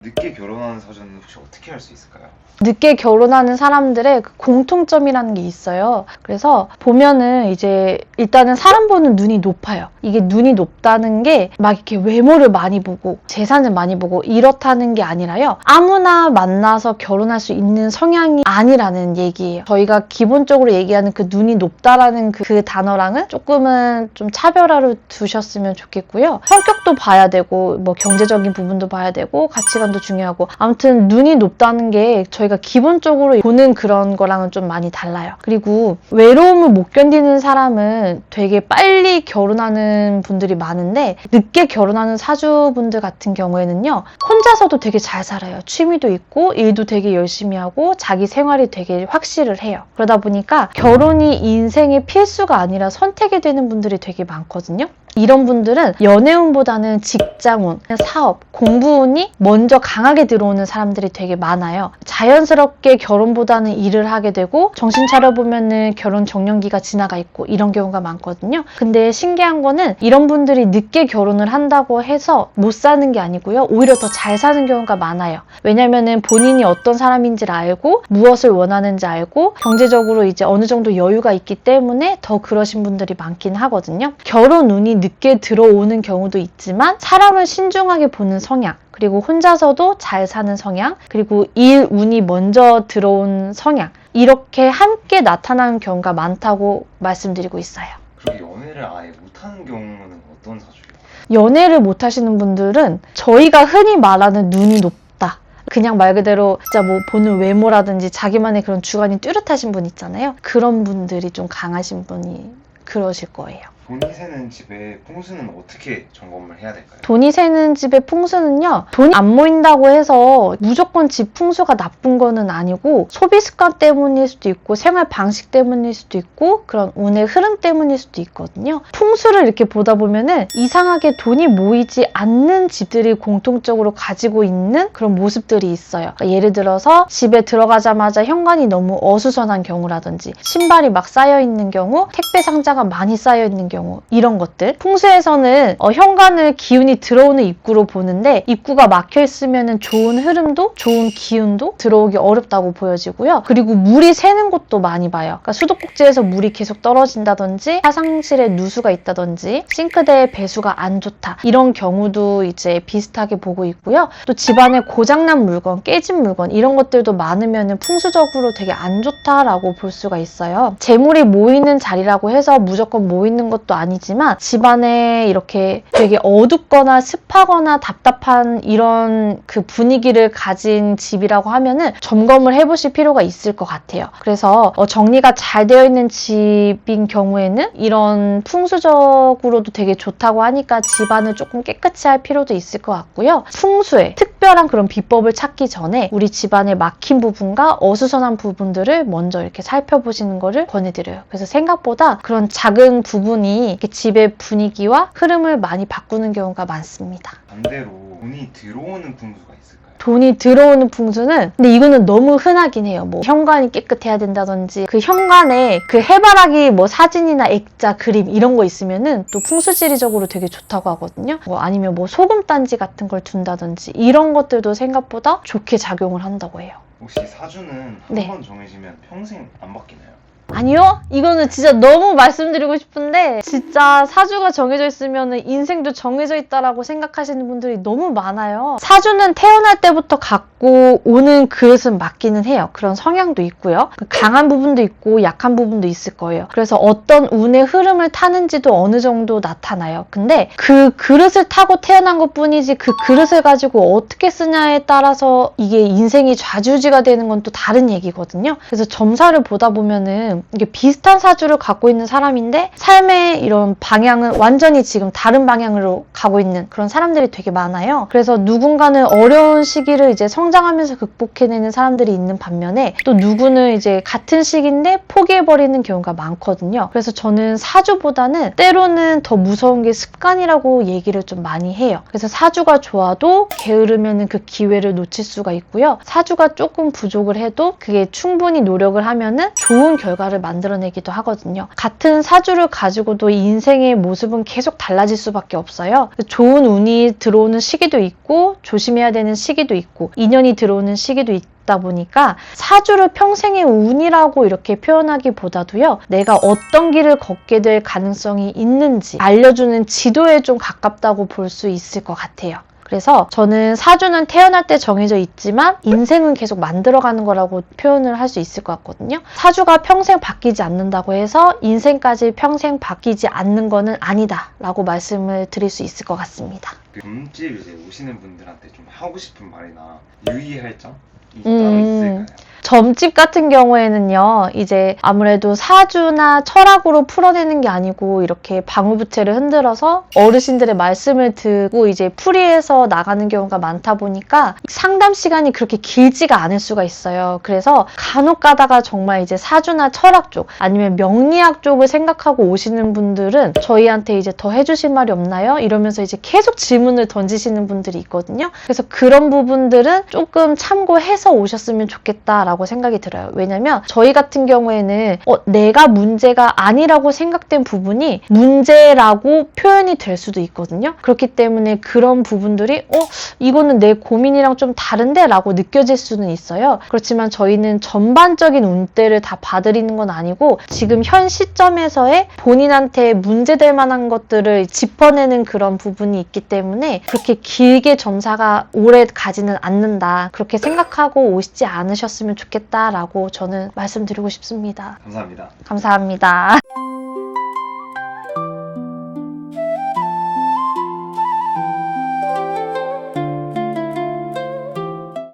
늦게 결혼하는 사주는 혹시 어떻게 할 수 있을까요? 늦게 결혼하는 사람들의 그 공통점이라는 게 있어요. 그래서 보면은 이제 일단은 사람 보는 눈이 높아요. 이게 눈이 높다는 게 막 이렇게 외모를 많이 보고 재산을 많이 보고 이렇다는 게 아니라요. 아무나 만나서 결혼할 수 있는 성향이 아니라는 얘기예요. 저희가 기본적으로 얘기하는 그 눈이 높다라는 그 단어랑은 조금은 좀 차별화를 두셨으면 좋겠고요. 성격도 봐야 되고 뭐 경제적인 부분도 봐야 되고 가치관도 중요하고 아무튼 눈이 높다는 게 저희가 기본적으로 보는 그런 거랑은 좀 많이 달라요. 그리고 외로움을 못 견디는 사람은 되게 빨리 결혼하는 분들이 많은데 늦게 결혼하는 사주분들 같은 경우에는요. 혼자서도 되게 잘 살아요. 취미도 있고 일도 되게 열심히 하고 자기 생활이 되게 확실을 해요. 그러다 보니까 결혼이 인생의 필수가 아니라 선택이 되는 분들이 되게 많거든요. 이런 분들은 연애운보다는 직장운, 사업, 공부운이 먼저 강하게 들어오는 사람들이 되게 많아요. 자연스럽게 결혼보다는 일을 하게 되고 정신 차려보면은 결혼 정년기가 지나가 있고 이런 경우가 많거든요. 근데 신기한 거는 이런 분들이 늦게 결혼을 한다고 해서 못 사는 게 아니고요. 오히려 더 잘 사는 경우가 많아요. 왜냐면은 본인이 어떤 사람인지를 알고 무엇을 원하는지 알고 경제적으로 이제 어느 정도 여유가 있기 때문에 더 그러신 분들이 많긴 하거든요. 결혼운이 늦게 들어오는 경우도 있지만 사람을 신중하게 보는 성향, 그리고 혼자서도 잘 사는 성향, 그리고 일 운이 먼저 들어온 성향, 이렇게 함께 나타나는 경우가 많다고 말씀드리고 있어요. 그리고 연애를 아예 못하는 경우는 어떤 사주예요? 연애를 못 하시는 분들은 저희가 흔히 말하는 눈이 높다. 그냥 말 그대로 진짜 뭐 보는 외모라든지 자기만의 그런 주관이 뚜렷하신 분 있잖아요. 그런 분들이 좀 강하신 분이 그러실 거예요. 돈이 새는 집의 풍수는 어떻게 점검을 해야 될까요? 돈이 새는 집의 풍수는요. 돈이 안 모인다고 해서 무조건 집 풍수가 나쁜 거는 아니고 소비 습관 때문일 수도 있고 생활 방식 때문일 수도 있고 그런 운의 흐름 때문일 수도 있거든요. 풍수를 이렇게 보다 보면은 이상하게 돈이 모이지 않는 집들이 공통적으로 가지고 있는 그런 모습들이 있어요. 그러니까 예를 들어서 집에 들어가자마자 현관이 너무 어수선한 경우라든지 신발이 막 쌓여있는 경우, 택배 상자가 많이 쌓여있는 경우 이런 것들. 풍수에서는 현관을 기운이 들어오는 입구로 보는데 입구가 막혀 있으면 좋은 흐름도 좋은 기운도 들어오기 어렵다고 보여지고요. 그리고 물이 새는 곳도 많이 봐요. 그러니까 수도꼭지에서 물이 계속 떨어진다든지 화장실에 누수가 있다든지 싱크대에 배수가 안 좋다. 이런 경우도 이제 비슷하게 보고 있고요. 또 집안에 고장난 물건, 깨진 물건 이런 것들도 많으면 풍수적으로 되게 안 좋다라고 볼 수가 있어요. 재물이 모이는 자리라고 해서 무조건 모이는 것도 아니지만 집안에 이렇게 되게 어둡거나 습하거나 답답한 이런 그 분위기를 가진 집이라고 하면은 점검을 해보실 필요가 있을 것 같아요. 그래서 정리가 잘 되어 있는 집인 경우에는 이런 풍수적으로도 되게 좋다고 하니까 집안을 조금 깨끗이 할 필요도 있을 것 같고요. 풍수에 특별한 그런 비법을 찾기 전에 우리 집안에 막힌 부분과 어수선한 부분들을 먼저 이렇게 살펴보시는 거를 권해드려요. 그래서 생각보다 그런 작은 부분이 이렇게 집의 분위기와 흐름을 많이 바꾸는 경우가 많습니다. 반대로 돈이 들어오는 풍수가 있을까요? 돈이 들어오는 풍수는 근데 이거는 너무 흔하긴 해요. 뭐 현관이 깨끗해야 된다든지 그 현관에 그 해바라기 뭐 사진이나 액자, 그림 이런 거 있으면은 또 풍수지리적으로 되게 좋다고 하거든요. 뭐 아니면 뭐 소금단지 같은 걸 둔다든지 이런 것들도 생각보다 좋게 작용을 한다고 해요. 혹시 사주는 한 네. 번 정해지면 평생 안 바뀌나요? 아니요? 이거는 진짜 너무 말씀드리고 싶은데 진짜 사주가 정해져 있으면 인생도 정해져 있다라고 생각하시는 분들이 너무 많아요. 사주는 태어날 때부터 갖고 오는 그릇은 맞기는 해요. 그런 성향도 있고요. 강한 부분도 있고 약한 부분도 있을 거예요. 그래서 어떤 운의 흐름을 타는지도 어느 정도 나타나요. 근데 그 그릇을 타고 태어난 것뿐이지 그 그릇을 가지고 어떻게 쓰냐에 따라서 이게 인생이 좌지우지가 되는 건 또 다른 얘기거든요. 그래서 점사를 보다 보면은 이게 비슷한 사주를 갖고 있는 사람인데 삶의 이런 방향은 완전히 지금 다른 방향으로 가고 있는 그런 사람들이 되게 많아요. 그래서 누군가는 어려운 시기를 이제 성장하면서 극복해내는 사람들이 있는 반면에 또 누구는 이제 같은 시기인데 포기해버리는 경우가 많거든요. 그래서 저는 사주보다는 때로는 더 무서운 게 습관이라고 얘기를 좀 많이 해요. 그래서 사주가 좋아도 게으르면 그 기회를 놓칠 수가 있고요. 사주가 조금 부족을 해도 그게 충분히 노력을 하면은 좋은 결과를 변화를 만들어내기도 하거든요. 같은 사주를 가지고도 인생의 모습은 계속 달라질 수밖에 없어요. 좋은 운이 들어오는 시기도 있고 조심해야 되는 시기도 있고 인연이 들어오는 시기도 있다 보니까 사주를 평생의 운이라고 이렇게 표현하기보다도요, 내가 어떤 길을 걷게 될 가능성이 있는지 알려주는 지도에 좀 가깝다고 볼 수 있을 것 같아요. 그래서 저는 사주는 태어날 때 정해져 있지만 인생은 계속 만들어가는 거라고 표현을 할 수 있을 것 같거든요. 사주가 평생 바뀌지 않는다고 해서 인생까지 평생 바뀌지 않는 거는 아니다 라고 말씀을 드릴 수 있을 것 같습니다. 그 점집 이제 오시는 분들한테 좀 하고 싶은 말이나 유의할 점이 따로 있을까요? 점집 같은 경우에는요, 이제 아무래도 사주나 철학으로 풀어내는 게 아니고 이렇게 방울부채를 흔들어서 어르신들의 말씀을 듣고 이제 풀이해서 나가는 경우가 많다 보니까 상담 시간이 그렇게 길지가 않을 수가 있어요. 그래서 간혹 가다가 정말 이제 사주나 철학 쪽 아니면 명리학 쪽을 생각하고 오시는 분들은 저희한테 이제 더 해주실 말이 없나요? 이러면서 이제 계속 질문을 던지시는 분들이 있거든요. 그래서 그런 부분들은 조금 참고해서 오셨으면 좋겠다 라고 생각이 들어요. 왜냐면 저희 같은 경우에는 내가 문제가 아니라고 생각된 부분이 문제라고 표현이 될 수도 있거든요. 그렇기 때문에 그런 부분들이 이거는 내 고민이랑 좀 다른데? 라고 느껴질 수는 있어요. 그렇지만 저희는 전반적인 운대를 다 봐드리는 건 아니고 지금 현 시점에서의 본인한테 문제될 만한 것들을 짚어내는 그런 부분이 있기 때문에 그렇게 길게 점사가 오래 가지는 않는다. 그렇게 생각하고 오시지 않으셨으면 좋겠다라고 저는 말씀드리고 싶습니다. 감사합니다. 감사합니다.